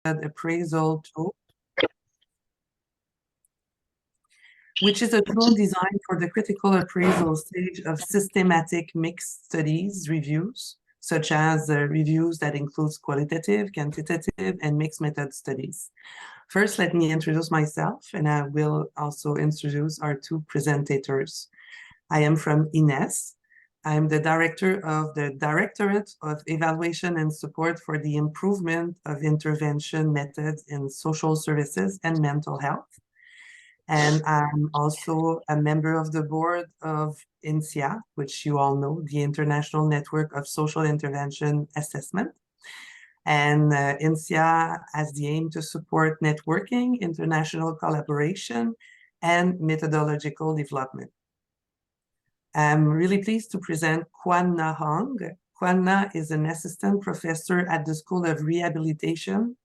Appraisal Tool, which is a tool designed for the critical appraisal stage of systematic mixed studies reviews, such as reviews that includes qualitative, quantitative, and mixed method studies. First, let me introduce myself, and I will also introduce our two presentators. I am from INESSS. I'm the director of the Directorate of Evaluation and Support for the Improvement of Intervention Methods in Social Services and Mental Health. And I'm also a member of the board of INSEAD, which you all know, the International Network of Social Intervention Assessment. And INSEAD has the aim to support networking, international collaboration, and methodological development. I'm really pleased to present Quan Nha. Quan Nha is an assistant professor at the School of Rehabilitation,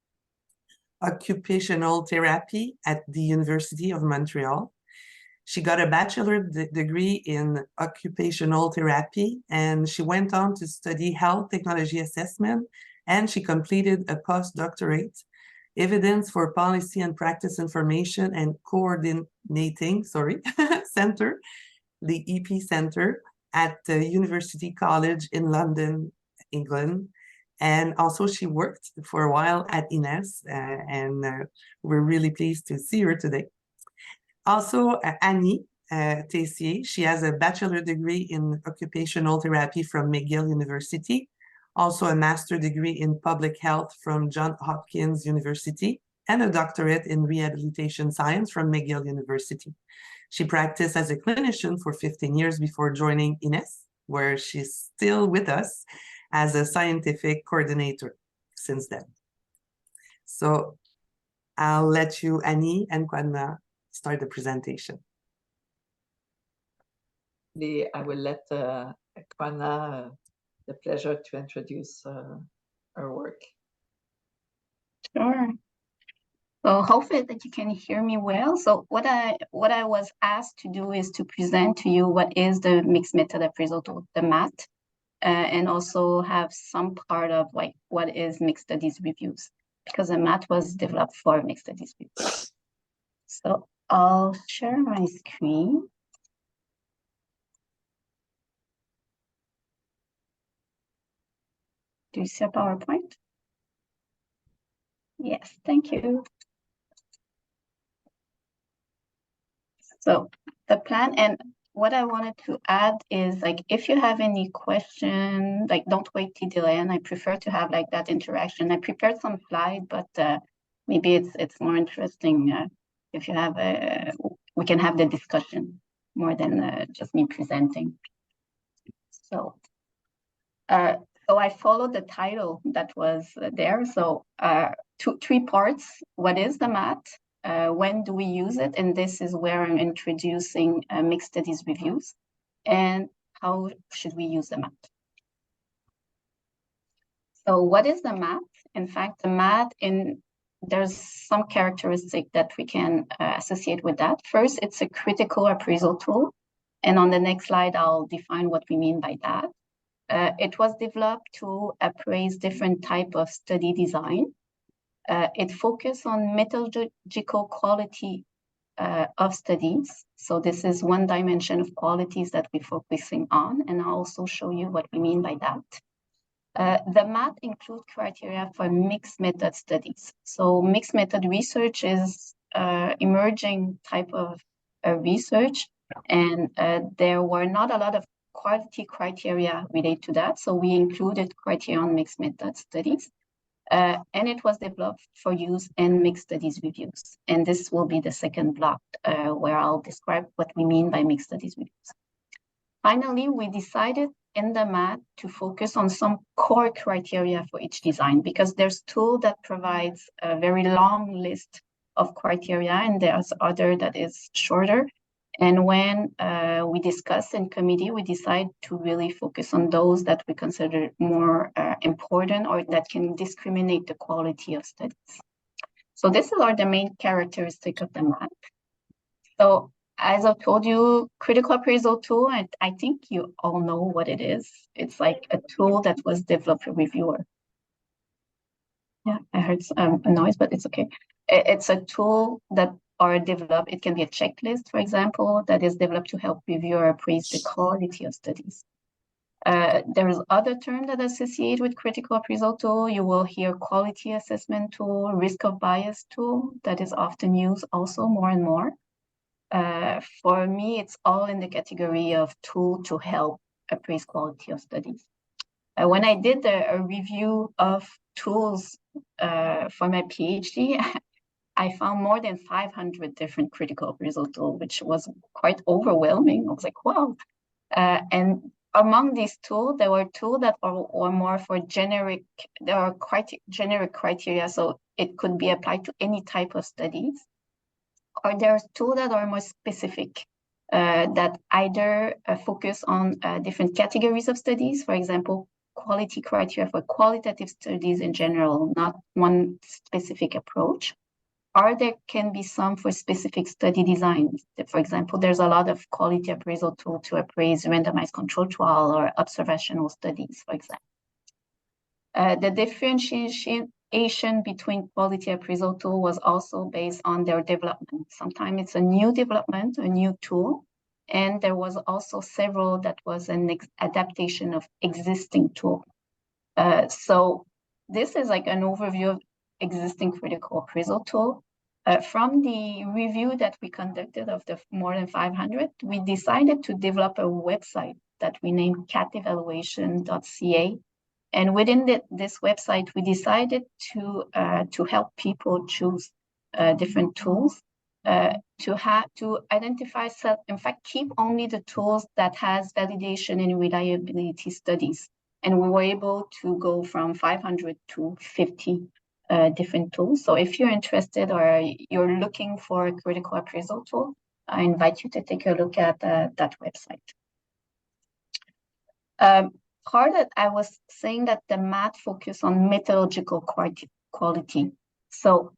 Occupational Therapy at the University of Montreal. She got a bachelor's degree in occupational therapy, and she went on to study health technology assessment, and she completed a postdoctorate, Evidence for Policy and Practice Information and Coordinating Center, the EP Center at the University College in London, England. And also she worked for a while at INESSS, and we're really pleased to see her today. Also, Annie Tessier, she has a bachelor's degree in occupational therapy from McGill University, also a master's degree in public health from Johns Hopkins University, and a doctorate in rehabilitation science from McGill University. She practiced as a clinician for 15 years before joining INESSS, where she's still with us as a scientific coordinator since then. So I'll let you, Annie and Quan Nha, start the presentation. I will let Quan Nha the pleasure to introduce her work. Sure. So hopefully that you can hear me well. So what I was asked to do is to present to you what is the Mixed Method Appraisal Tool, the MAT, and also have some part of like what is mixed studies reviews, because the MAT was developed for mixed studies reviews. So I'll share my screen. Do you see a PowerPoint? Yes, thank you. So the plan, and what I wanted to add is like, if you have any question, like don't wait till the end. I prefer to have like that interaction. I prepared some slides, but maybe it's more interesting if you have we can have the discussion more than just me presenting. So I followed the title that was there. So three parts. What is the MAT? When do we use it? And this is where I'm introducing mixed studies reviews. And how should we use the MAT? So what is the MAT? In fact, the MAT, there's some characteristic that we can associate with that. First, it's a critical appraisal tool. And on the next slide, I'll define what we mean by that. It was developed to appraise different type of study design. It focused on methodological quality of studies. So this is one dimension of qualities that we're focusing on, and I'll also show you what we mean by that. The MAT include criteria for mixed method studies. So mixed method research is emerging type of research, and there were not a lot of quality criteria related to that. So we included criteria on mixed method studies. And it was developed for use in mixed studies reviews. And this will be the second block where I'll describe what we mean by mixed studies reviews. Finally, we decided in the MAT to focus on some core criteria for each design, because there's tool that provides a very long list of criteria, and there's other that is shorter. And when we discuss in committee, we decide to really focus on those that we consider more important or that can discriminate the quality of studies. So this are the main characteristic of the MAT. So as I told you, critical appraisal tool, and I think you all know what it is. It's like a tool that was developed for reviewer. Yeah, I heard a noise, but it's okay. It's a tool that are developed. It can be a checklist, for example, that is developed to help review or appraise the quality of studies. There's other terms that associate with critical appraisal tool. You will hear quality assessment tool, risk of bias tool, that is often used also more and more. For me, it's all in the category of tool to help appraise quality of studies. When I did a review of tools for my PhD, I found more than 500 different critical appraisal tools, which was quite overwhelming. I was like, wow. And among these tools, there were tools that are more for generic, there are quite generic criteria, so it could be applied to any type of studies. Or there's tools that are more specific, that either focus on different categories of studies, for example, quality criteria for qualitative studies in general, not one specific approach. Or there can be some for specific study designs. For example, there's a lot of quality appraisal tool to appraise randomized control trial or observational studies, for example. The differentiation between quality appraisal tool was also based on their development. Sometimes it's a new development, a new tool, and there was also several that was an adaptation of existing tool. So this is like an overview of existing critical appraisal tool. From the review that we conducted of the more than 500, we decided to develop a website that we named catevaluation.ca. And within this website, we decided to help people choose different tools, to identify, in fact, keep only the tools that has validation and reliability studies. And we were able to go from 500 to 50 different tools. So if you're interested or you're looking for a critical appraisal tool, I invite you to take a look at that website. Part that I was saying that the math focus on methodological quality. So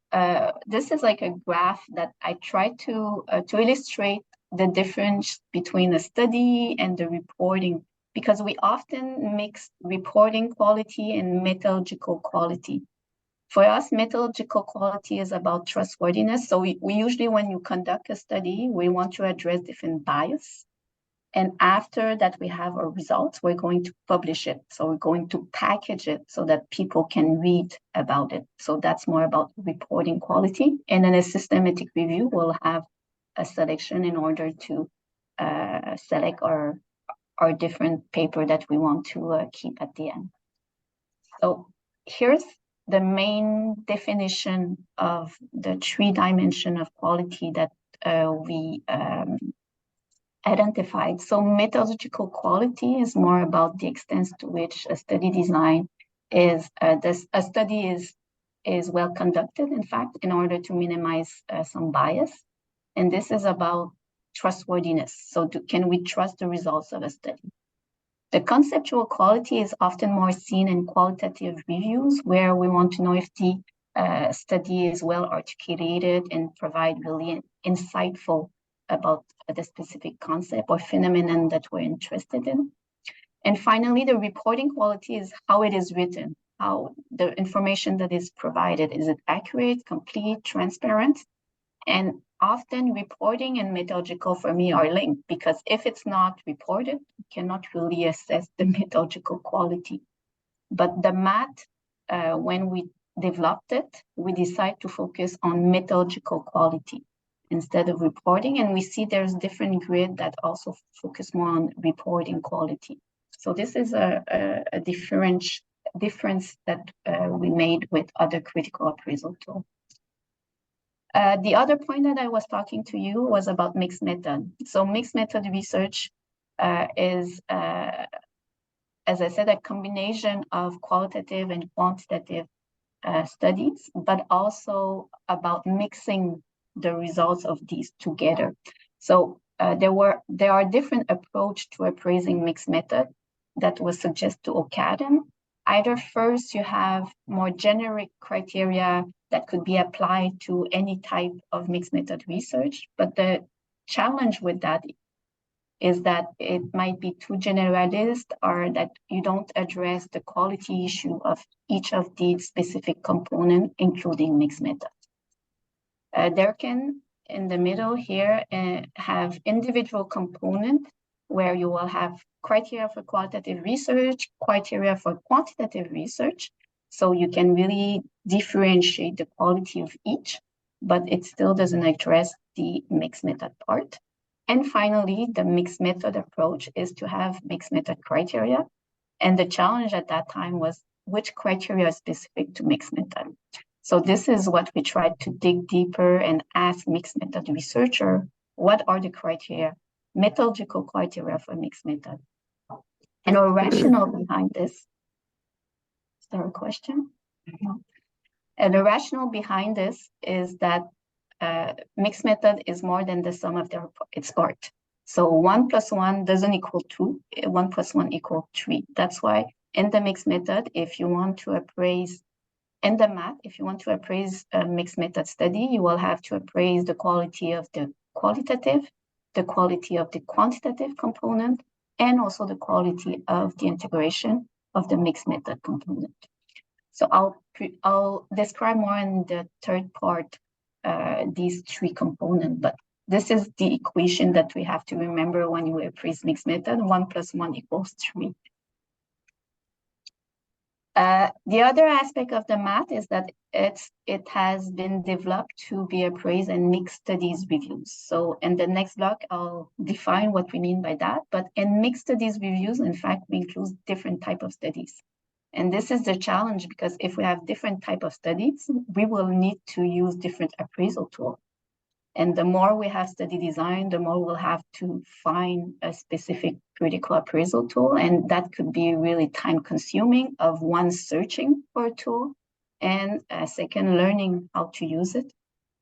this is like a graph that I try to illustrate the difference between a study and the reporting, because we often mix reporting quality and methodological quality. For us, methodological quality is about trustworthiness. So we usually, when you conduct a study, we want to address different bias. And after that, we have our results, we're going to publish it. So we're going to package it so that people can read about it. So that's more about reporting quality. And then a systematic review will have a selection in order to select our different paper that we want to keep at the end. So here's the main definition of the 3 dimensions of quality that we identified. So methodological quality is more about the extent to which a study design is, a study is well conducted, in fact, in order to minimize some bias. And this is about trustworthiness. So can we trust the results of a study? The conceptual quality is often more seen in qualitative reviews, where we want to know if the study is well articulated and provide really insightful about the specific concept or phenomenon that we're interested in. And finally, the reporting quality is how it is written, how the information that is provided, is it accurate, complete, transparent? And often reporting and methodological for me are linked, because if it's not reported, you cannot really assess the methodological quality. But the math, when we developed it, we decided to focus on methodological quality instead of reporting. And we see there's different grid that also focus more on reporting quality. So this is a difference that we made with other critical appraisal tools. The other point that I was talking to you was about mixed method. So mixed method research is, as I said, a combination of qualitative and quantitative studies, but also about mixing the results of these together. So there are different approaches to appraising mixed method that was suggested to OCADM. Either first you have more generic criteria that could be applied to any type of mixed method research, but the challenge with that is that it might be too generalist, or that you don't address the quality issue of each of these specific components, including mixed methods. There can, in the middle here, have individual component where you will have criteria for qualitative research, criteria for quantitative research. So you can really differentiate the quality of each, but it still doesn't address the mixed method part. And finally, the mixed method approach is to have mixed method criteria. And the challenge at that time was which criteria are specific to mixed method. So this is what we tried to dig deeper and ask mixed method researcher, what are the criteria, methodological criteria for mixed method? And our rationale behind this. Is there a question? And the rationale behind this is that mixed method is more than the sum of its part. So 1 + 1 doesn't equal 2, 1 + 1 equals 3. That's why in the mixed method, if you want to appraise, in the MAT, if you want to appraise a mixed method study, you will have to appraise the quality of the qualitative, the quality of the quantitative component, and also the quality of the integration of the mixed method component. So I'll describe more in the third part these three components, but this is the equation that we have to remember when you appraise mixed method. 1 + 1 equals 3. The other aspect of the MAT is that it has been developed to be appraised in mixed studies reviews. So in the next block, I'll define what we mean by that. But in mixed studies reviews, in fact, we include different types of studies. And this is the challenge, because if we have different types of studies, we will need to use different appraisal tools. And the more we have study design, the more we'll have to find a specific critical appraisal tool. And that could be really time consuming, of one, searching for a tool, and second, learning how to use it.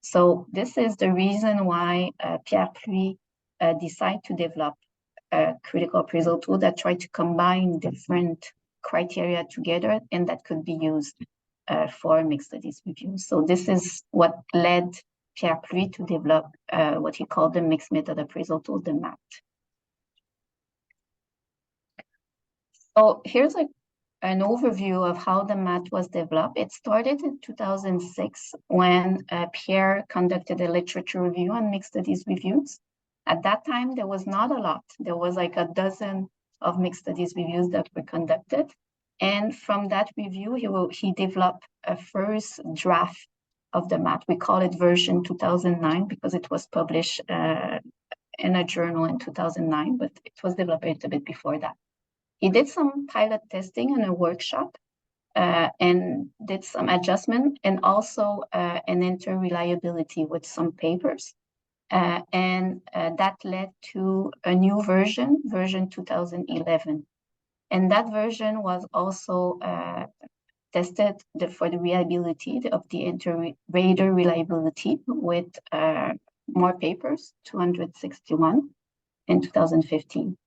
So this is the reason why Pierre Pluy decided to develop a critical appraisal tool that tried to combine different criteria together, and that could be used for mixed studies review. So this is what led Pierre Pluy to develop what he called the Mixed Method Appraisal Tool, the MAT. So here's an overview of how the MAT was developed. It started in 2006 when Pierre conducted a literature review on mixed studies reviews. At that time, there was not a lot. There was like a dozen of mixed studies reviews that were conducted. And from that review, he developed a first draft of the MAT. We call it version 2009 because it was published in a journal in 2009, but it was developed a little bit before that. He did some pilot testing in a workshop and did some adjustment, and also an interreliability with some papers. And that led to a new version, version 2011. And that version was also tested for the reliability of the inter-rater reliability with more papers, 261 in 2015.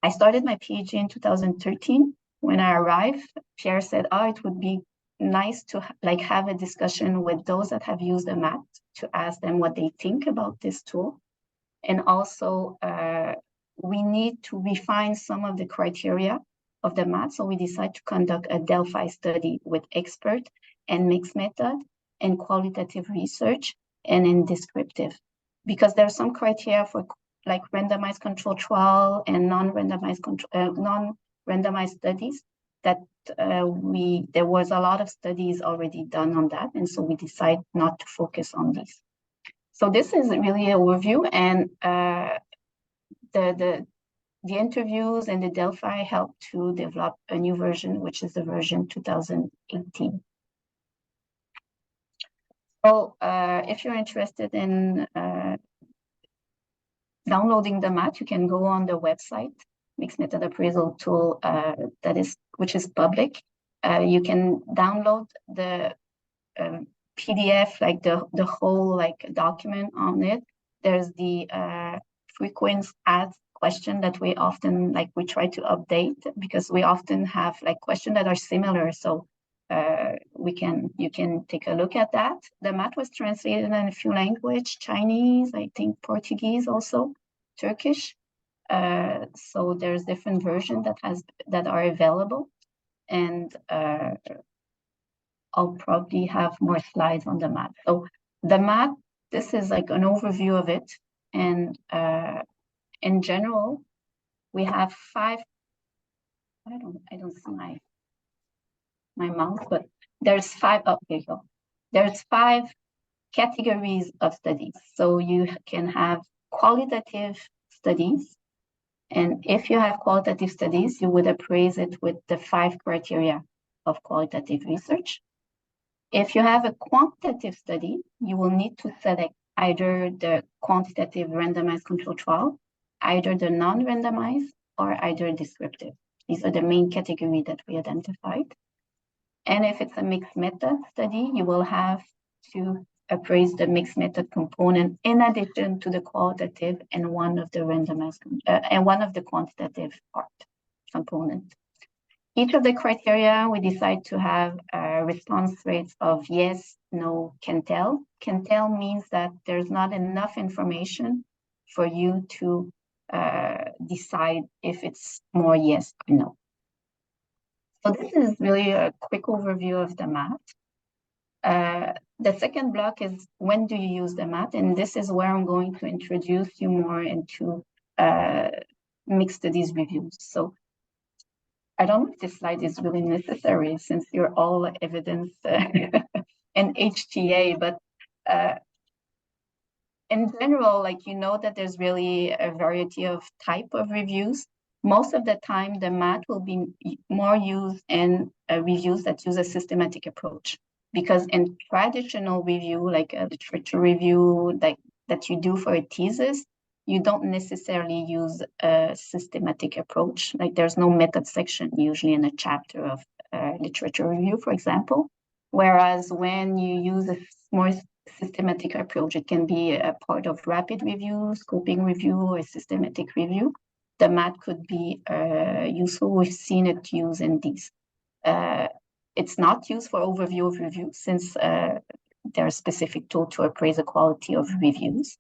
I started my PhD in 2013. When I arrived, Pierre said, it would be nice to have a discussion with those that have used the MAT to ask them what they think about this tool. And also, we need to refine some of the criteria of the MAT. So we decided to conduct a Delphi study with expert and mixed method and qualitative research and in descriptive, because there are some criteria for like randomized control trial and non-randomized studies that there was a lot of studies already done on that, and so we decided not to focus on these. So this is really an overview, and the interviews and the Delphi helped to develop a new version, which is the version 2018. So if you're interested in downloading the MAT, you can go on the website, Mixed Method Appraisal Tool, which is public. You can download the PDF, like the whole document on it. There's the frequent asked question that we often we try to update, because we often have questions that are similar. So you can take a look at that. The MAT was translated in a few languages, Chinese, I think Portuguese also, Turkish. So there's different versions that are available, and I'll probably have more slides on the map. So the map, this is like an overview of it, and in general, we have 5. I don't see my mouse, but there's 5. Oh, there you go. There's 5 categories of studies. So you can have qualitative studies, and if you have qualitative studies, you would appraise it with the 5 criteria of qualitative research. If you have a quantitative study, you will need to select either the quantitative randomized control trial, either the non-randomized, or either descriptive. These are the main categories that we identified. And if it's a mixed method study, you will have to appraise the mixed method component in addition to the qualitative and one of the randomized and one of the quantitative part component. Each of the criteria, we decide to have response rates of yes, no, can tell. Can tell means that there's not enough information for you to decide if it's more yes or no. So this is really a quick overview of the MAT. The second block is when do you use the MAT? And this is where I'm going to introduce you more into mixed studies reviews. So I don't know if this slide is really necessary since you're all evidence and HTA, but in general, like you know that there's really a variety of type of reviews. Most of the time, the MAT will be more used in reviews that use a systematic approach. Because in traditional review, like a literature review that you do for a thesis, you don't necessarily use a systematic approach. Like there's no method section usually in a chapter of literature review, for example. Whereas when you use a more systematic approach, it can be a part of rapid review, scoping review, or systematic review. The MAT could be useful. We've seen it used in these. It's not used for overview of reviews since there are specific tools to appraise the quality of reviews.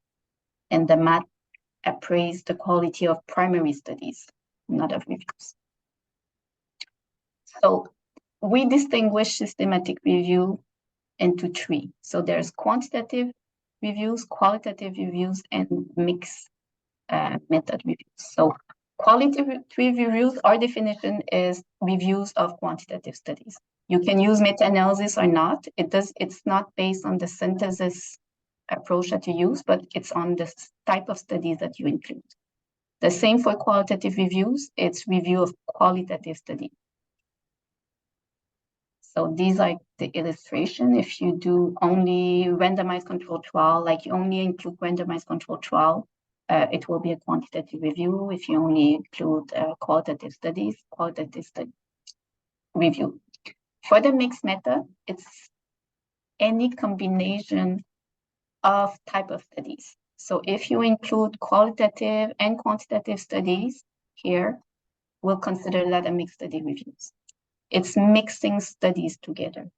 And the MAT appraise the quality of primary studies, not of reviews. So we distinguish systematic review into 3. So there's quantitative reviews, qualitative reviews, and mixed method reviews. So qualitative reviews, our definition is reviews of quantitative studies. You can use meta-analysis or not. It's not based on the synthesis approach that you use, but it's on the type of studies that you include. The same for qualitative reviews, it's review of qualitative studies. So these are the illustration. If you do only randomized control trial, like you only include randomized control trial, it will be a quantitative review. If you only include qualitative studies, qualitative study review. For the mixed method, it's any combination of type of studies. So if you include qualitative and quantitative studies here, we'll consider that a mixed study reviews. It's mixing studies together.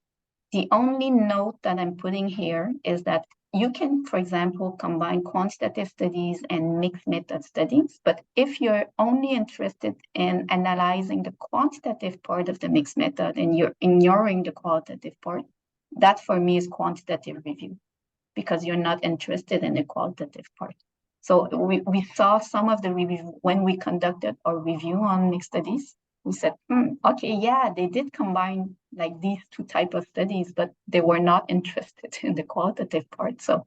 The only note that I'm putting here is that you can, for example, combine quantitative studies and mixed method studies, but if you're only interested in analyzing the quantitative part of the mixed method and you're ignoring the qualitative part, that for me is quantitative review, because you're not interested in the qualitative part. So we saw some of the review when we conducted our review on mixed studies. We said, okay, yeah, they did combine like these 2 types of studies, but they were not interested in the qualitative part. So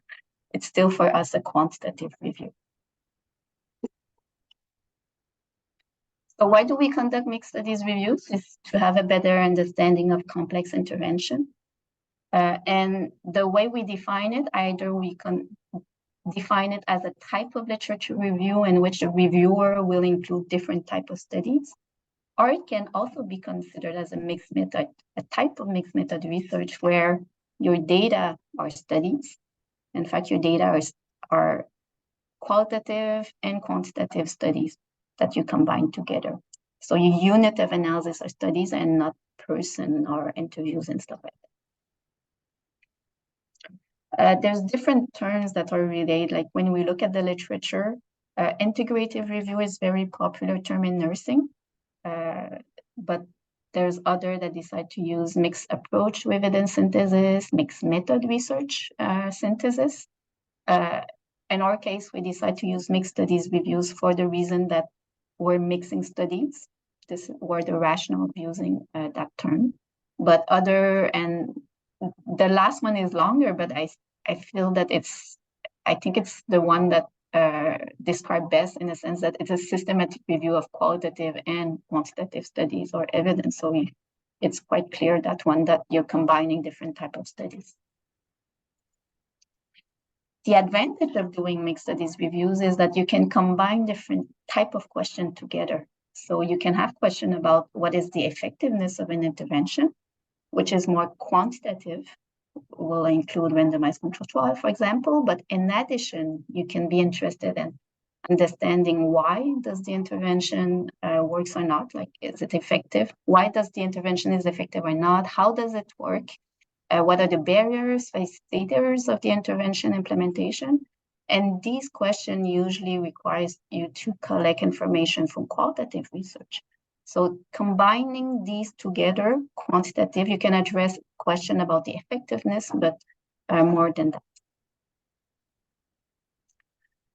it's still for us a quantitative review. So why do we conduct mixed studies reviews? Is to have a better understanding of complex intervention. And the way we define it, either we can define it as a type of literature review in which the reviewer will include different types of studies, or it can also be considered as a mixed method, a type of mixed method research where your data are studies. In fact, your data are qualitative and quantitative studies that you combine together. So your unit of analysis are studies and not person or interviews and stuff like that. There's different terms that are related, like when we look at the literature, Integrative review is very popular term in nursing, but there's other that decide to use mixed approach to evidence synthesis, mixed method research synthesis. In our case, we decide to use mixed studies reviews for the reason that we're mixing studies. This were the rationale of using that term. But and the last one is longer, but I feel that I think it's the one that described best, in a sense that it's a systematic review of qualitative and quantitative studies or evidence. So it's quite clear that one that you're combining different types of studies. The advantage of doing mixed studies reviews is that you can combine different type of questions together. So you can have questions about what is the effectiveness of an intervention, which is more quantitative, will include randomized control trial, for example. But in addition, you can be interested in understanding why does the intervention works or not, like is it effective? Why does the intervention is effective or not? How does it work? What are the barriers, facilitators of the intervention implementation? And these questions usually requires you to collect information from qualitative research. So combining these together, quantitative, you can address question about the effectiveness, but more than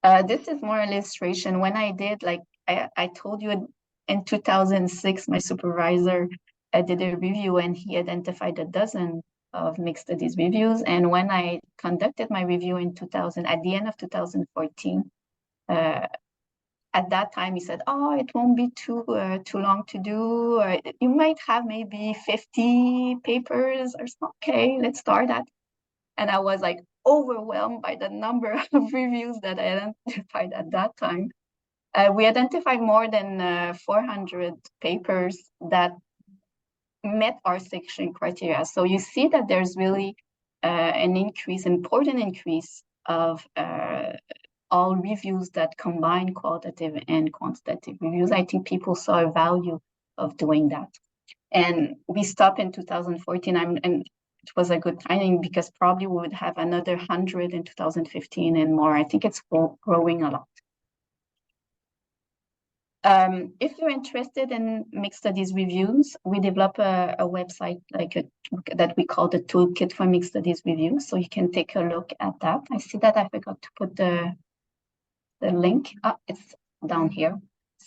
that. This is more illustration. When I did, like I told you in 2006, my supervisor did a review and he identified a dozen of mixed studies reviews. And when I conducted my review in at the end of 2014, at that time he said, oh, it won't be too long to do. You might have maybe 50 papers or something. Okay, let's start that. And I was like overwhelmed by the number of reviews that I identified at that time. We identified more than 400 papers that met our selection criteria. So you see that there's really an important increase of all reviews that combine qualitative and quantitative reviews. I think people saw a value of doing that. And we stopped in 2014, and it was a good timing because probably we would have another 100 in 2015 and more. I think it's growing a lot. If you're interested in mixed studies reviews, we develop a website that we call the Toolkit for Mixed Studies Reviews. So you can take a look at that. I see that I forgot to put the link. It's down here.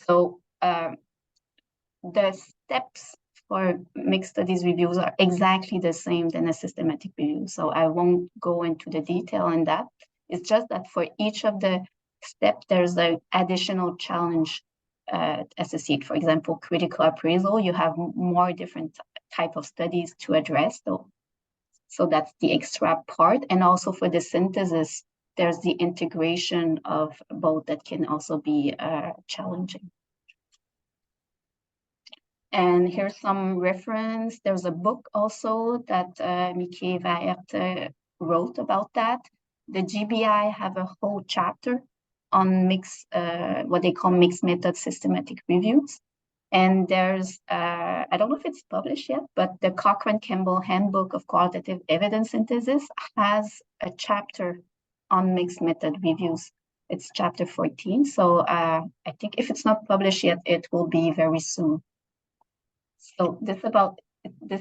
So the steps for mixed studies reviews are exactly the same than a systematic review. So I won't go into the detail on that. It's just that for each of the steps, there's an additional challenge associated. For example, critical appraisal, you have more different type of studies to address. So that's the extra part. And also for the synthesis, there's the integration of both that can also be challenging. And here's some reference. There's a book also that Mickey Vaert wrote about that. The GBI have a whole chapter on what they call mixed method systematic reviews. And there's, I don't know if it's published yet, but the Cochrane-Campbell Handbook of Qualitative Evidence Synthesis has a chapter on mixed method reviews. It's chapter 14. So I think if it's not published yet, it will be very soon. So this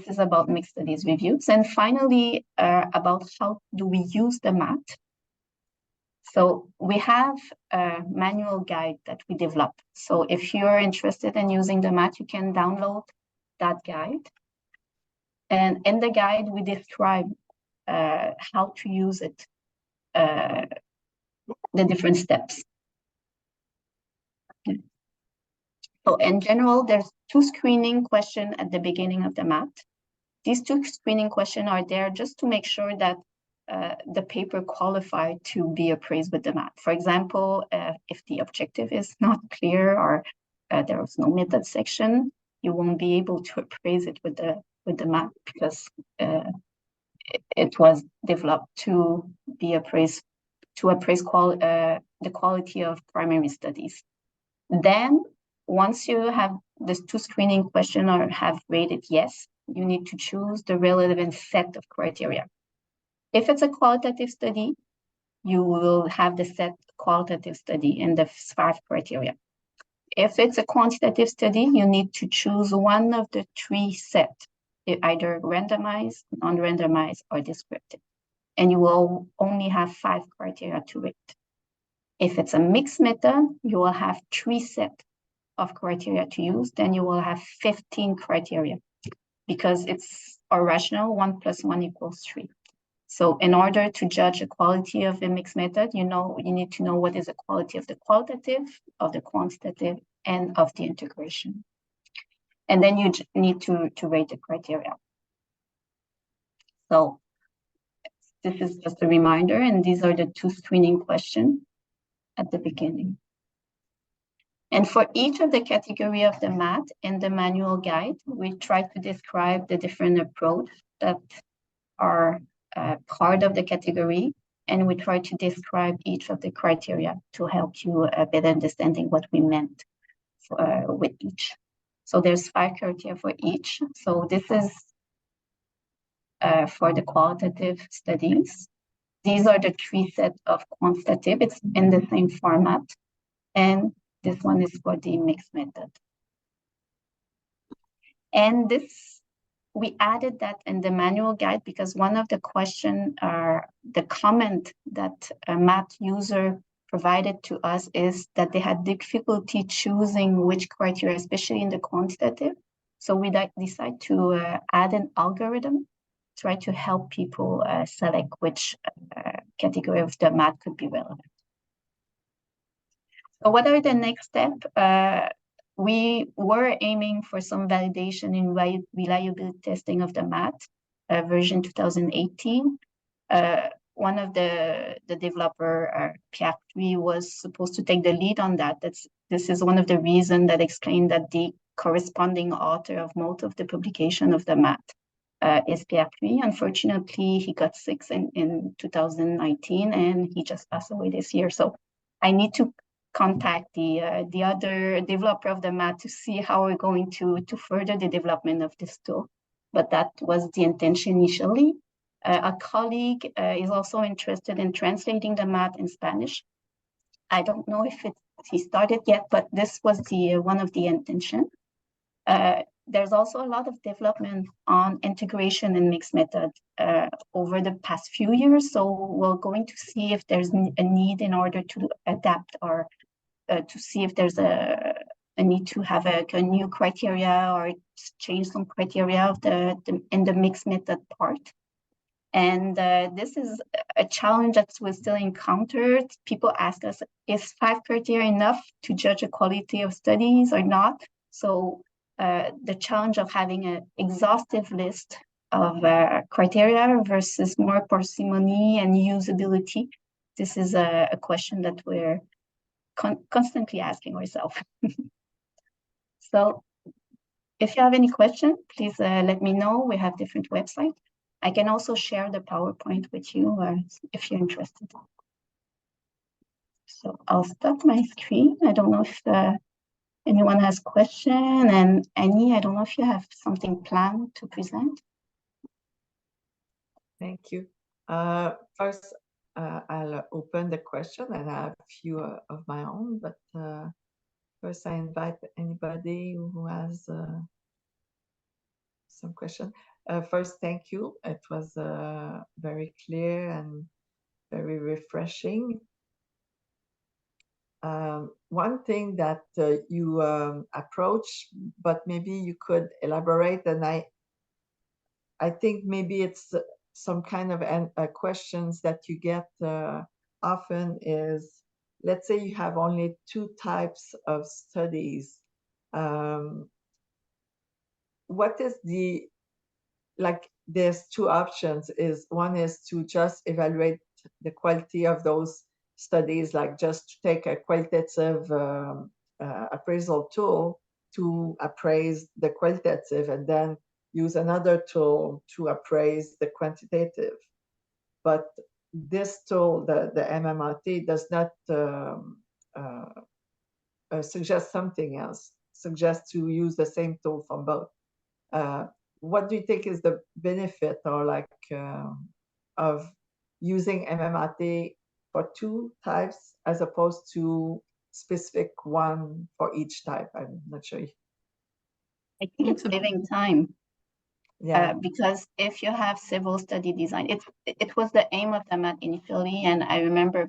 is about mixed studies reviews. And finally, about how do we use the MAT. So we have a manual guide that we develop. So if you're interested in using the MAT, you can download that guide. And in the guide, we describe how to use it, the different steps. So in general, there's 2 screening questions at the beginning of the MAT. These 2 screening questions are there just to make sure that the paper qualified to be appraised with the MAT. For example, if the objective is not clear or there is no method section, you won't be able to appraise it with the MAT because it was developed to be appraised the quality of primary studies. Then, once you have these 2 screening questions or have rated yes, you need to choose the relevant set of criteria. If it's a qualitative study, you will have the set qualitative study and the 5 criteria. If it's a quantitative study, you need to choose one of the 3 sets, either randomized, non-randomized, or descriptive. And you will only have 5 criteria to rate. If it's a mixed method, you will have 3 sets of criteria to use. Then you will have 15 criteria because it's rational, 1 + 1 = 3. So in order to judge the quality of the mixed method, you need to know what is the quality of the qualitative, of the quantitative, and of the integration. And then you need to rate the criteria. So this is just a reminder, and these are the 2 screening questions at the beginning. And for each of the category of the MAT in the manual guide, we try to describe the different approach that are part of the category, and we try to describe each of the criteria to help you better understanding what we meant with each. So there's 5 criteria for each. So this is for the qualitative studies. These are the 3 sets of quantitative. It's in the same format. And this one is for the mixed method. And this, we added that in the manual guide because one of the questions, the comment that a MAT user provided to us is that they had difficulty choosing which criteria, especially in the quantitative. So we decided to add an algorithm, try to help people select which category of the MAT could be relevant. So what are the next steps? We were aiming for some validation in reliability testing of the MAT, version 2018. One of the developer, Pierre, was supposed to take the lead on that. This is one of the reasons that explained that the corresponding author of most of the publication of the MAT is Pierre. Unfortunately, he got sick in 2019 and he just passed away this year. So I need to contact the other developer of the MAT to see how we're going to further the development of this tool. But that was the intention initially. A colleague is also interested in translating the MAT in Spanish. I don't know if he started yet, but this was one of the intention. There's also a lot of development on integration in mixed method over the past few years. So we're going to see if there's a need in order to adapt or to see if there's a need to have a new criteria or change some criteria of in the mixed method part. And this is a challenge that we still encountered. People ask us, is 5 criteria enough to judge the quality of studies or not? So the challenge of having an exhaustive list of criteria versus more parsimony and usability, this is a question that we're constantly asking ourselves. So if you have any question, please let me know. We have different websites. I can also share the PowerPoint with you if you're interested. So I'll stop my screen. I don't know if anyone has question, and Annie, I don't know if you have something planned to present. Thank you. First, I'll open the question, and I have a few of my own, but first I invite anybody who has some question. First, thank you. It was very clear and very refreshing. One thing that you approach, but maybe you could elaborate, and I think maybe it's some kind of questions that you get often is, let's say you have only 2 types of studies. What is there's 2 options. One is to just evaluate the quality of those studies, like just take a qualitative appraisal tool to appraise the qualitative and then use another tool to appraise the quantitative. But this tool, the MMAT, does not suggest something else, suggests to use the same tool from both. What do you think is the benefit or of using MMAT for two types as opposed to specific one for each type? I'm not sure. I think it's saving time. Yeah. Because if you have civil study design, it was the aim of the MAT initially, and I remember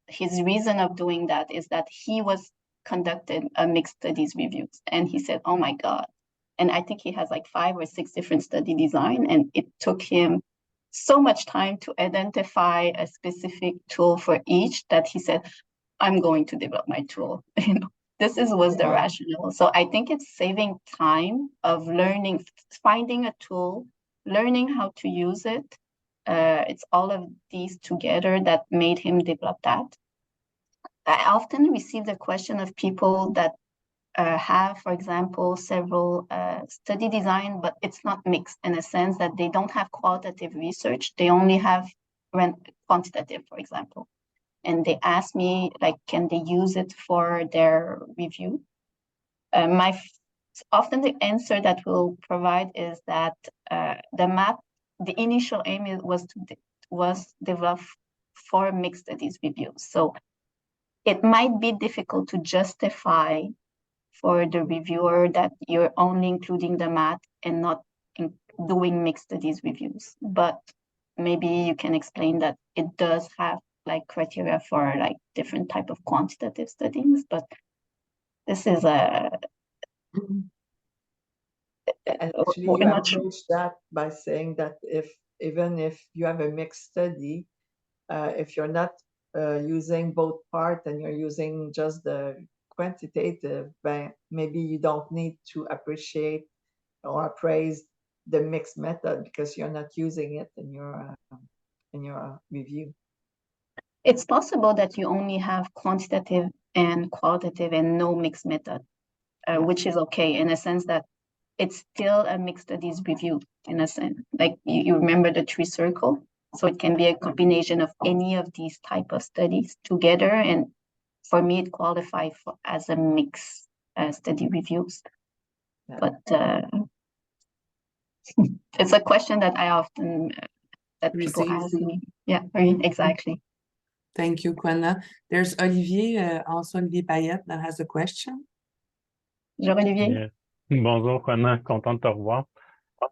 his reason of doing that is that he was conducted a mixed studies reviews, and he said, oh my God. And I think he has like 5 or 6 different study design, and it took him so much time to identify a specific tool for each that he said, I'm going to develop my tool. Was the rationale. So I think it's saving time of learning, finding a tool, learning how to use it. It's all of these together that made him develop that. I often receive the question of people that have, for example, several study design, but it's not mixed in a sense that they don't have qualitative research. They only have quantitative, for example. And they ask me, like, can they use it for their review? Often the answer that we'll provide is that the MAT, the initial aim was developed for mixed studies reviews. So it might be difficult to justify for the reviewer that you're only including the MAT and not doing mixed studies reviews. But maybe you can explain that it does have like criteria for like different type of quantitative studies, but this is a And actually, you approach that by saying that even if you have a mixed study, if you're not using both parts and you're using just the quantitative, maybe you don't need to appreciate or appraise the mixed method because you're not using it in your review. It's possible that you only have quantitative and qualitative and no mixed method, which is okay in a sense that it's still a mixed studies review in a sense. Like you remember the 3 circle, so it can be a combination of any of these type of studies together. And for me, it qualifies as a mixed study reviews. Yeah. But it's a question that I often that people ask me. Yeah, exactly. Thank you, Quan Nha. There's Olivier, also Olivier Payette, that has a question. Bonjour, Olivier. Yeah. Bonjour, Quan Nha. Content de te revoir.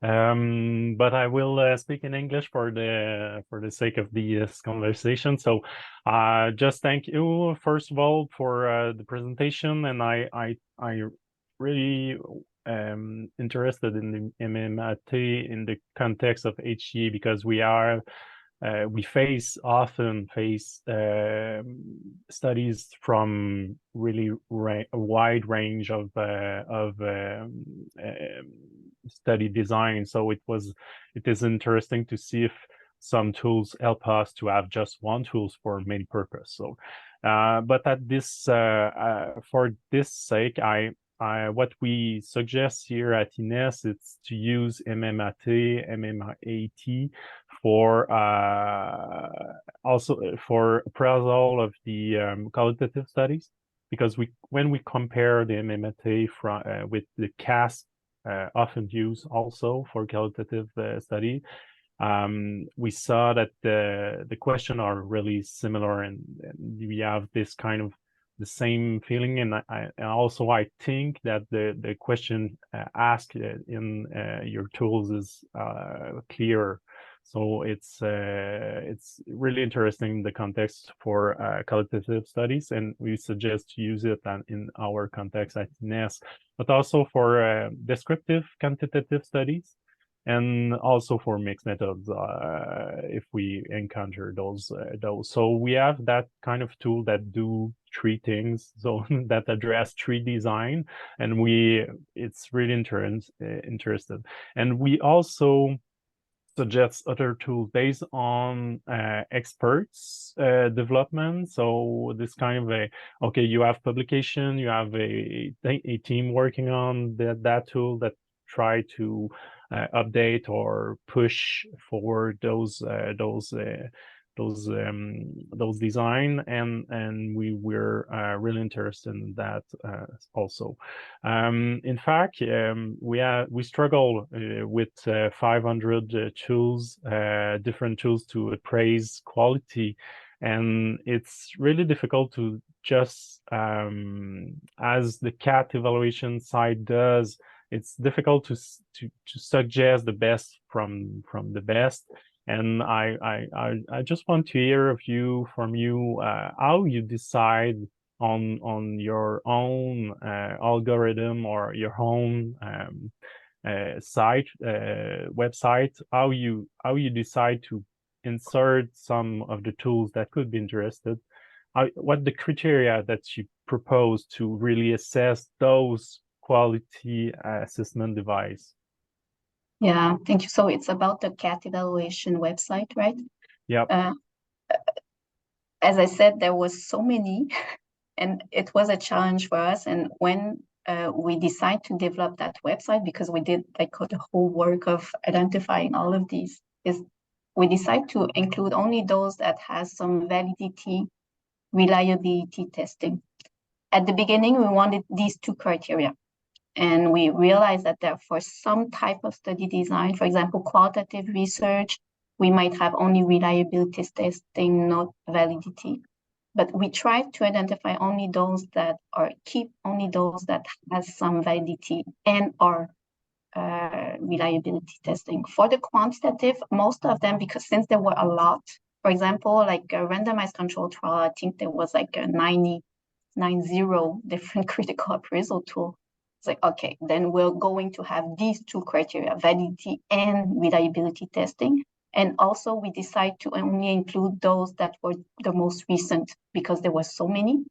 But I will speak in English for the sake of this conversation. So just thank you, first of all, for the presentation. And I really interested in the MMAT in the context of HE because we often face studies from really a wide range of study design. So it is interesting to see if some tools help us to have just one tools for many purpose. So, but at this for this sake, what we suggest here at INESSS is to use MMAT for also for appraisal of the qualitative studies, because when we compare the MMAT with the CAS often used also for qualitative study, we saw that the questions are really similar, and we have this kind of the same feeling, and I think that the question asked in your tools is clear. So it's really interesting in the context for qualitative studies, and we suggest to use it in our context at INESSS, but also for descriptive quantitative studies, and also for mixed methods if we encounter those. So we have that kind of tool that do 3 things, so that address 3 design, and it's really interested. And we also suggest other tools based on experts development. So this kind of okay, you have publication, you have a team working on that tool that try to update or push forward those design, and we were really interested in that also. In fact, we struggle with 500 tools, different tools to appraise quality, And it's really difficult to just, as the CAT evaluation side does, it's difficult to suggest the best from the best. And I just want to hear from you how you decide on your own algorithm or your own website, how you decide to insert some of the tools that could be interested, what the criteria that you propose to really assess those quality assessment device. Yeah, thank you. So it's about the CAT evaluation website, right? Yeah. As I said, there was so many, and it was a challenge for us. And when we decided to develop that website, because we did like the whole work of identifying all of these, is we decided to include only those that has some validity, reliability testing. At the beginning, we wanted these two criteria. And we realized that for some type of study design, for example, qualitative research, we might have only reliability testing, not validity. But we try to identify only those that keep only those that has some validity and or reliability testing. For the quantitative, most of them, because since there were a lot, for example, like a randomized control trial, I think there was like a 90 different critical appraisal tool. It's like, okay, then we're going to have these two criteria, validity and reliability testing. And also we decide to only include those that were the most recent because there were so many.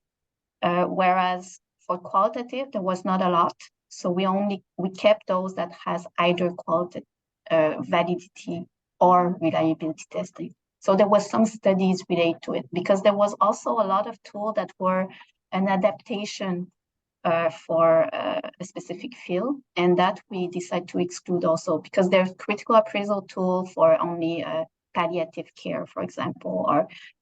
Whereas for qualitative, there was not a lot. So we kept those that has either qualitative validity or reliability testing. So there was some studies related to it because there was also a lot of tools that were an adaptation for a specific field, and that we decide to exclude also because there's critical appraisal tool for only palliative care, for example,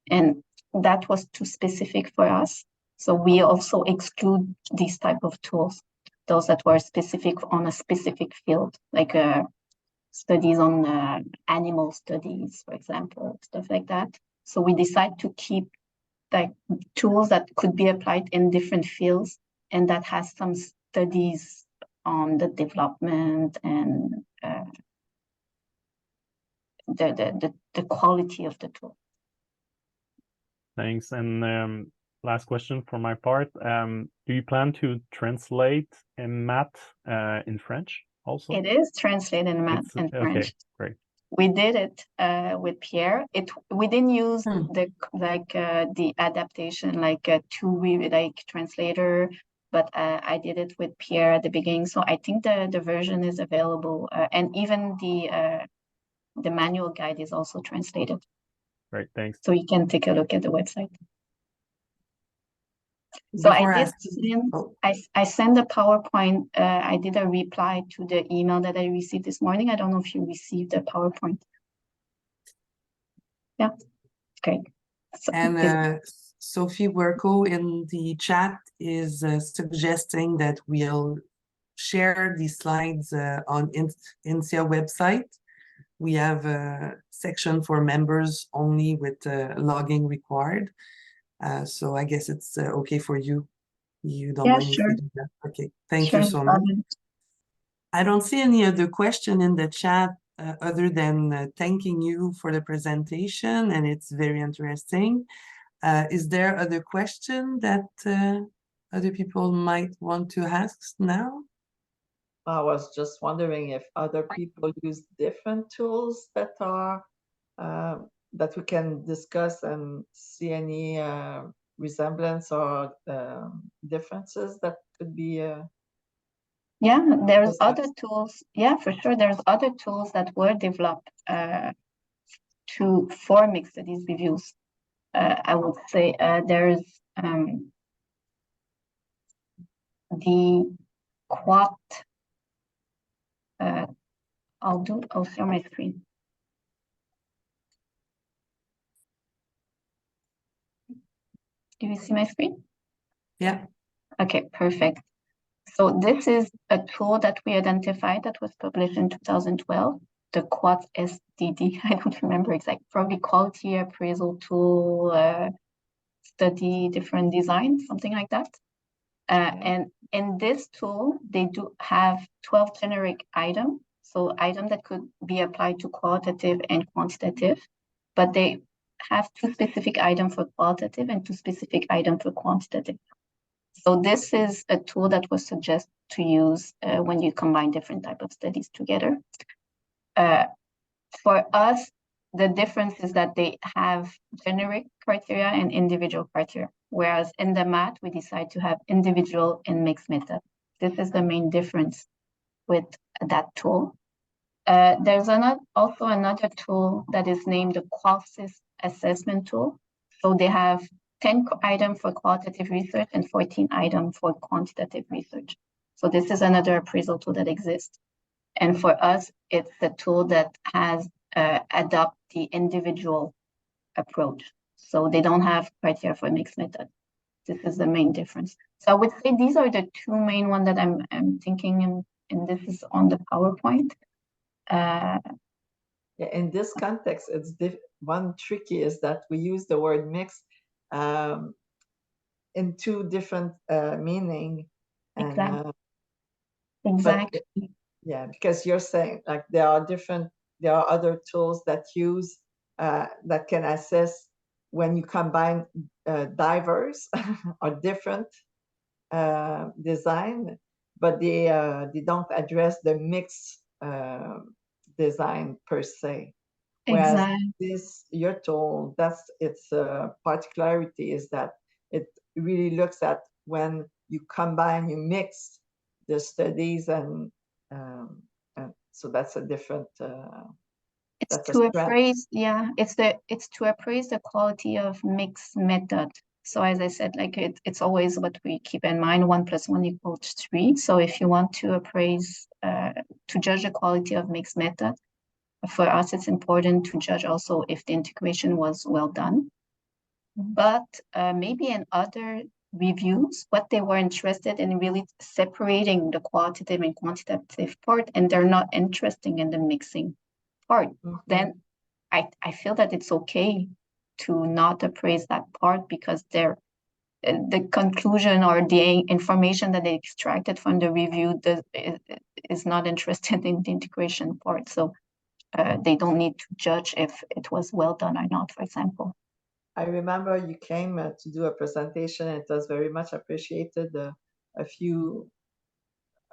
and that was too specific for us. So we also exclude these type of tools, those that were specific on a specific field, like studies on animal studies, for example, stuff like that. So we decide to keep like tools that could be applied in different fields and that has some studies on the development and the quality of the tool. Thanks. And last question for my part. Do you plan to translate MMAT in French also? It is translated in MMAT in French. Okay, great. We did it with Pierre. We didn't use the adaptation like translator, but I did it with Pierre at the beginning. So I think the version is available, and even the manual guide is also translated. Right, thanks. So you can take a look at the website. So I sent a PowerPoint. I did a reply to the email that I received this morning. I don't know if you received the PowerPoint. Yeah, great. So, and Sophie Werko in the chat is suggesting that we'll share these slides on INSEA website. We have a section for members only with logging required. So I guess it's okay for you. You don't mind sure. if we do that? Okay, thank you so much. I don't see any other question in the chat other than thanking you for the presentation, and it's very interesting. Is there other question that other people might want to ask now? I was just wondering if other people use different tools that are that we can discuss and see any resemblance or differences that could be. Yeah, there's other tools. Yeah, for sure. There's other tools that were developed for mixed studies reviews. I would say there's the Quat. I'll share my screen. Do you see my screen? Yeah. Okay, perfect. So this is a tool that we identified that was published in 2012. the Quad SDD. I don't remember exactly. Probably quality appraisal tool, study different design, something like that. And in this tool, they do have 12 generic items. So items that could be applied to qualitative and quantitative, but they have 2 specific items for qualitative and 2 specific items for quantitative. So this is a tool that was suggested to use when you combine different types of studies together. For us, the difference is that they have generic criteria and individual criteria, whereas in the MAT, we decide to have individual and mixed method. This is the main difference with that tool. There's also another tool that is named the Qualsys assessment tool. So they have 10 items for qualitative research and 14 items for quantitative research. So this is another appraisal tool that exists. And for us, it's the tool that has adopt the individual approach. So they don't have criteria for mixed method. This is the main difference. So I would say these are the 2 main ones that I'm thinking, and this is on the PowerPoint. In this context, it's one tricky is that we use the word mixed in 2 different meaning. And, exactly. Yeah, because you're saying like there are other tools that use that can assess when you combine diverse or different design, but they don't address the mixed design per se. Whereas this your tool, that's its particularity is that it really looks at when you combine, you mix the studies, and so that's a different. It's to appraise, it's to appraise the quality of mixed method. So as I said, like it's always what we keep in mind: 1 + 1 = 3. So if you want to appraise, to judge the quality of mixed method, for us, it's important to judge also if the integration was well done. But maybe in other reviews, what they were interested in really separating the qualitative and quantitative part, and they're not interested in the mixing part, then I feel that it's okay to not appraise that part, because the conclusion or the information that they extracted from the review is not interested in the integration part. So they don't need to judge if it was well done or not, for example. I remember you came to do a presentation, and it was very much appreciated a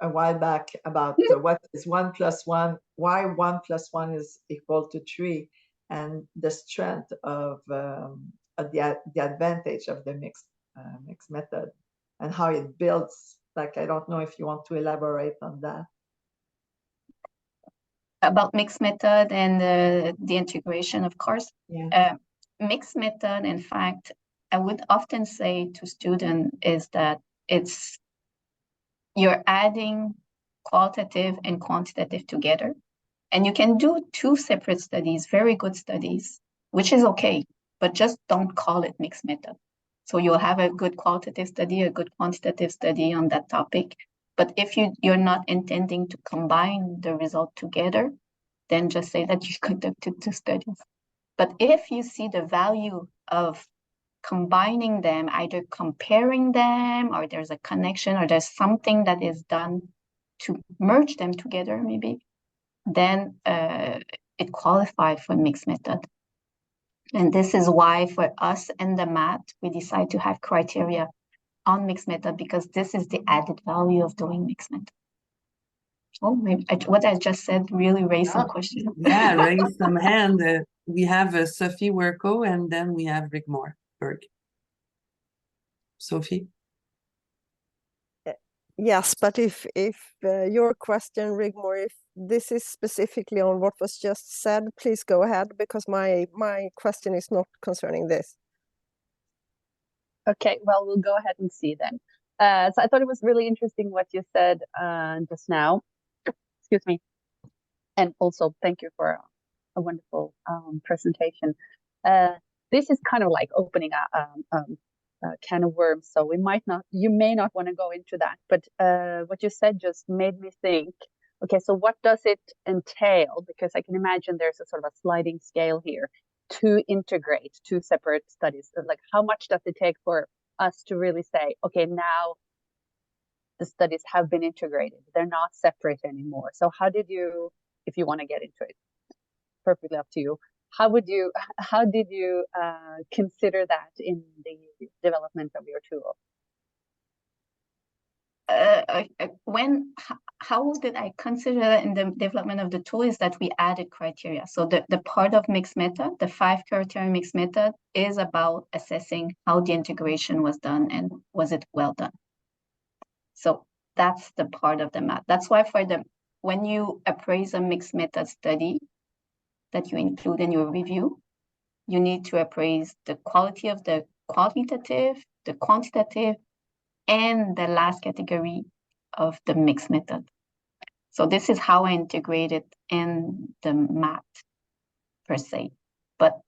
while back about what is 1 + 1, why 1 + 1 is equal to 3, and the strength of the advantage of the mixed method, and how it builds. Like, I don't know if you want to elaborate on that. About mixed method and the integration, of course. Yeah. Mixed method, in fact, I would often say to students is that you're adding qualitative and quantitative together. And you can do 2 separate studies, very good studies, which is okay, but just don't call it mixed method. So you'll have a good qualitative study, a good quantitative study on that topic. But if you're not intending to combine the result together, then just say that you conducted 2 studies. But if you see the value of combining them, either comparing them, or there's a connection, or there's something that is done to merge them together, maybe, then it qualifies for mixed method. And this is why for us in the MAT, we decide to have criteria on mixed method, because this is the added value of doing mixed method. Oh, maybe what I just said really raised some questions. Yeah, raise some hand. We have Sophie Werko, and then we have Rigmore Berg. Sophie? Yes, but if your question, Rigmore, if this is specifically on what was just said, please go ahead, because my question is not concerning this. Okay, well, we'll go ahead and see then. So I thought it was really interesting what you said just now. Excuse me. And also, thank you for a wonderful presentation. This is kind of like opening a can of worms, so you may not want to go into that. But what you said just made me think okay, so what does it entail? Because I can imagine there's a sort of a sliding scale here to integrate two separate studies. Like, how much does it take for us to really say, okay, now the studies have been integrated, they're not separate anymore? So how did you, if you want to get into it, perfectly up to you, how did you consider that in the development of your tool? How did I consider that in the development of the tool is that we added criteria. So the part of mixed method, the 5 criteria mixed method, is about assessing how the integration was done and was it well done. So that's the part of the math. That's why when you appraise a mixed method study that you include in your review, you need to appraise the quality of the qualitative, the quantitative, and the last category of the mixed method. So this is how I integrate it in the math per se. But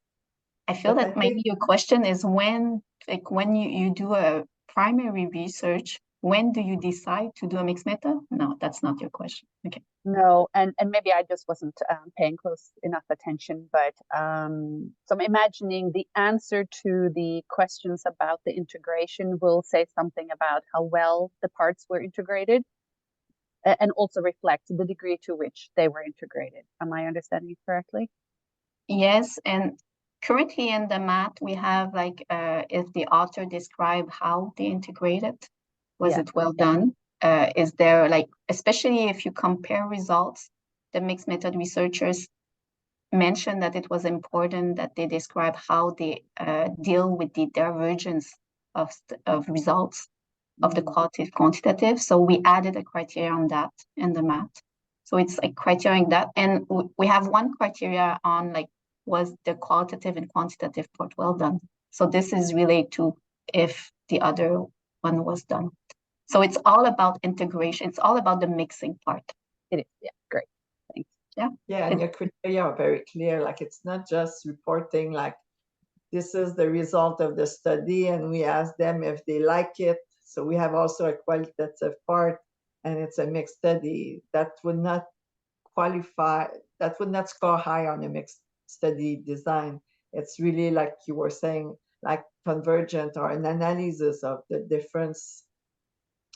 I feel that maybe your question is when you do a primary research, when do you decide to do a mixed method? No, that's not your question. Okay. No, and maybe I just wasn't paying close enough attention, but so I'm imagining the answer to the questions about the integration will say something about how well the parts were integrated and also reflect the degree to which they were integrated. Am I understanding it correctly? Yes, and currently in the math, we have like if the author described how they integrated, was it well done? Is there like, especially if you compare results, the mixed method researchers mentioned that it was important that they describe how they deal with the divergence of results of the qualitative quantitative. So we added a criteria on that in the math. So it's like criteria that, and we have one criteria on like, was the qualitative and quantitative part well done? So this is related to if the other one was done. So it's all about integration. It's all about the mixing part. It is, yeah, great, thanks. Yeah, and your criteria are very clear. Like, it's not just reporting like, this is the result of the study, and we ask them if they like it. So we have also a qualitative part, and it's a mixed study. That would not qualify, that would not score high on a mixed study design. It's really, like you were saying, like convergent or an analysis of the difference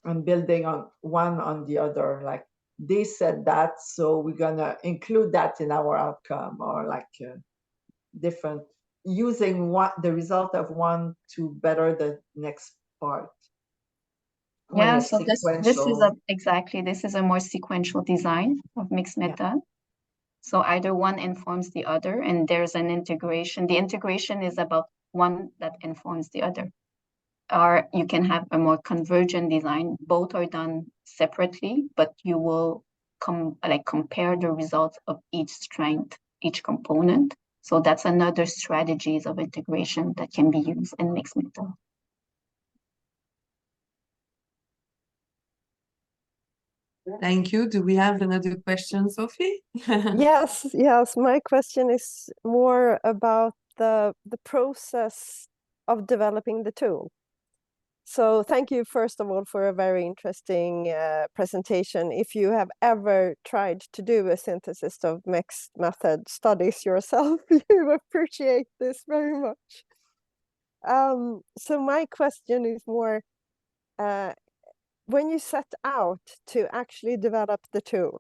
and building on one on the other. Like, they said that, so we're gonna include that in our outcome, or like different, using the result of one to better the next part. Yeah, so this is exactly, this is a more sequential design of mixed method. Yeah. So either one informs the other, and there's an integration. The integration is about one that informs the other. Or you can have a more convergent design. Both are done separately, but you will compare the results of each strength, each component. So that's another strategies of integration that can be used in mixed method. Thank you. Do we have another question, Sophie? Yes. My question is more about the process of developing the tool. So thank you, first of all, for a very interesting presentation. If you have ever tried to do a synthesis of mixed method studies yourself, you appreciate this very much. So my question is more, when you set out to actually develop the tool,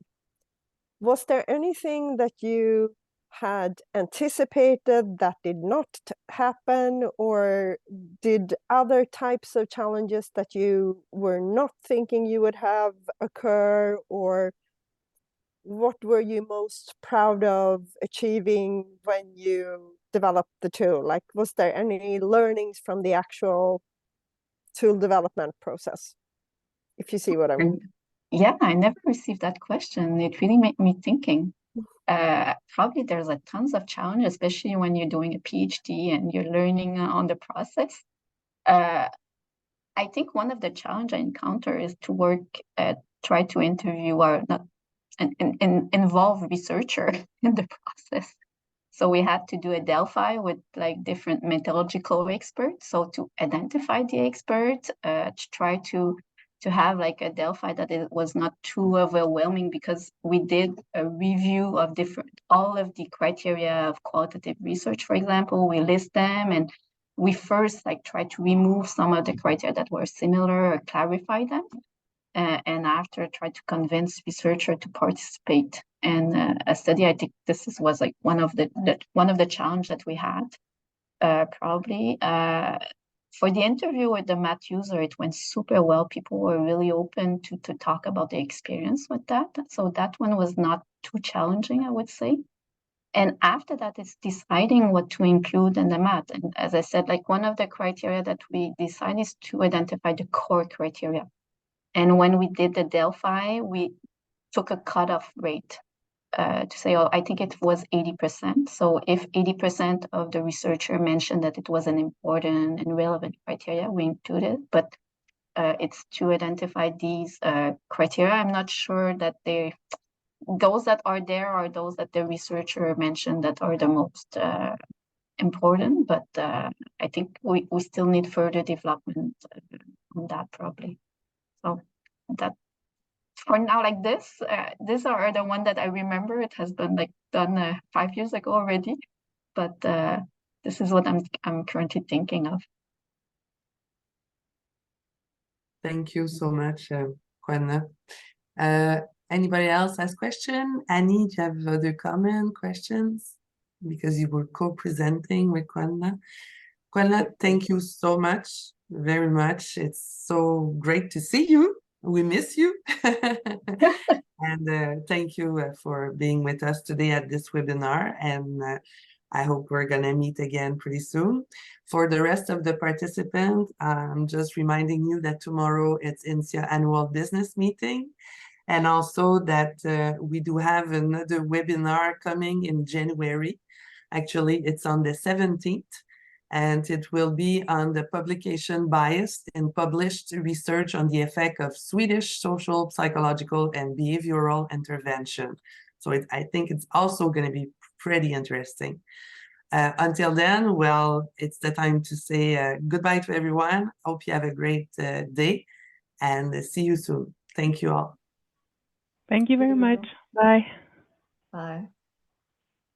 was there anything that you had anticipated that did not happen, or did other types of challenges that you were not thinking you would have occur, or what were you most proud of achieving when you developed the tool? Like, was there any learnings from the actual tool development process, if you see what I mean? Yeah, I never received that question. It really made me thinking. Probably there's a tons of challenge, especially when you're doing a PhD and you're learning on the process. I think one of the challenge I encounter is to try to interview or not and involve researcher in the process. So we had to do a Delphi with like different methodological experts. So to identify the experts, to try to to have like a Delphi that it was not too overwhelming, because we did a review of all of the criteria of qualitative research, for example. We list them, and we first like try to remove some of the criteria that were similar or clarify them. And after try to convince researchers to participate in a study. I think this was like one of the challenge that we had, probably. For the interview with the MAT user, it went super well. People were really open to talk about their experience with that. So that one was not too challenging, I would say. And after that, it's deciding what to include in the MAT. And as I said, like one of the criteria that we decide is to identify the core criteria. And when we did the Delphi, we took a cutoff rate to say, oh, I think it was 80%. So if 80% of the researcher mentioned that it was an important and relevant criteria, we included, but it's to identify these criteria. I'm not sure that those that are there are those that the researcher mentioned that are the most important, but I think we still need further development on that probably. So that for now, like these are the one that I remember. It has been like done 5 years ago already, but this is what I'm currently thinking of. Thank you so much, Quan Nha. Anybody else has question? Annie, do you have other comment, questions? Because you were co-presenting with Quan Nha. Quan Nha, thank you so much, very much. It's so great to see you. We miss you. And thank you for being with us today at this webinar. And I hope we're going to meet again pretty soon. For the rest of the participants, I'm just reminding you that tomorrow it's INSEAD annual business meeting. And also that we do have another webinar coming in January. Actually, it's on the 17th. And it will be on the publication bias in published research on the effect of Swedish social, psychological, and behavioral intervention. So I think it's also going to be pretty interesting. Until then, well, it's the time to say goodbye to everyone. Hope you have a great day, and see you soon. Thank you all. Thank you very much. Bye. Bye.